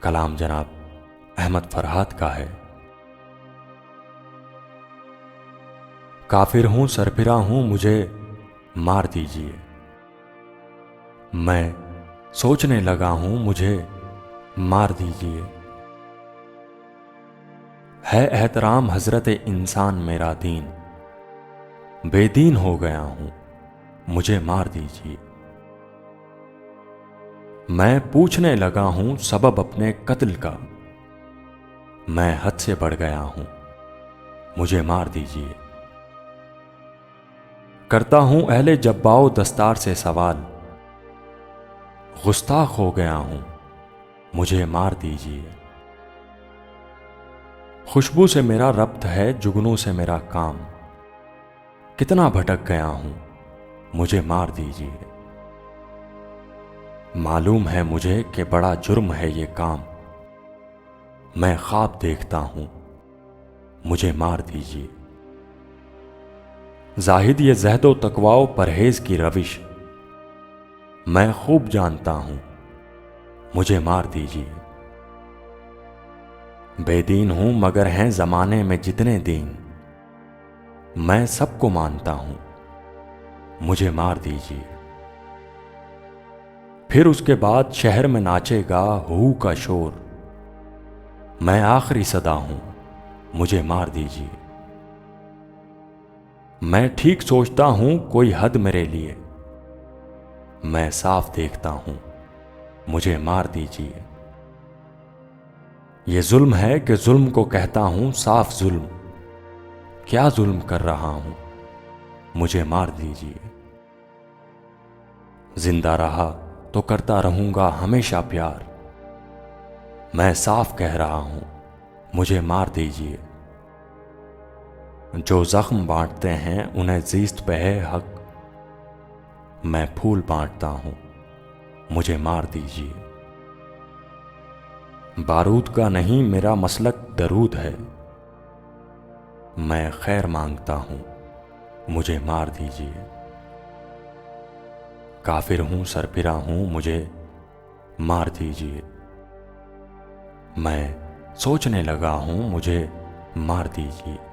کلام جناب احمد فرحات کا ہے۔ کافر ہوں سرفراں ہوں مجھے مار دیجیے، میں سوچنے لگا ہوں مجھے مار دیجیے۔ ہے احترام حضرت انسان میرا دین، بے دین ہو گیا ہوں مجھے مار دیجیے۔ میں پوچھنے لگا ہوں سبب اپنے قتل کا، میں حد سے بڑھ گیا ہوں مجھے مار دیجیے۔ کرتا ہوں اہل جباؤ دستار سے سوال، گستاخ ہو گیا ہوں مجھے مار دیجیے۔ خوشبو سے میرا ربط ہے جگنوں سے میرا کام، کتنا بھٹک گیا ہوں مجھے مار دیجیے۔ معلوم ہے مجھے کہ بڑا جرم ہے یہ کام، میں خواب دیکھتا ہوں مجھے مار دیجیے۔ زاہد یہ زہد و تقوی و پرہیز کی روش میں خوب جانتا ہوں مجھے مار دیجیے۔ بے دین ہوں مگر ہیں زمانے میں جتنے دین، میں سب کو مانتا ہوں مجھے مار دیجیے۔ پھر اس کے بعد شہر میں ناچے گا ہو کا شور، میں آخری صدا ہوں مجھے مار دیجیے۔ میں ٹھیک سوچتا ہوں کوئی حد میرے لیے، میں صاف دیکھتا ہوں مجھے مار دیجیے۔ یہ ظلم ہے کہ ظلم کو کہتا ہوں صاف ظلم، کیا ظلم کر رہا ہوں مجھے مار دیجیے۔ زندہ رہا تو کرتا رہوں گا ہمیشہ پیار، میں صاف کہہ رہا ہوں مجھے مار دیجیے۔ جو زخم بانٹتے ہیں انہیں زیست پہ ہے حق، میں پھول بانٹتا ہوں مجھے مار دیجیے۔ بارود کا نہیں میرا مسلک درود ہے، میں خیر مانگتا ہوں مجھے مار دیجیے۔ کافر ہوں سرفراں ہوں مجھے مار دیجیے، میں سوچنے لگا ہوں مجھے مار دیجیے۔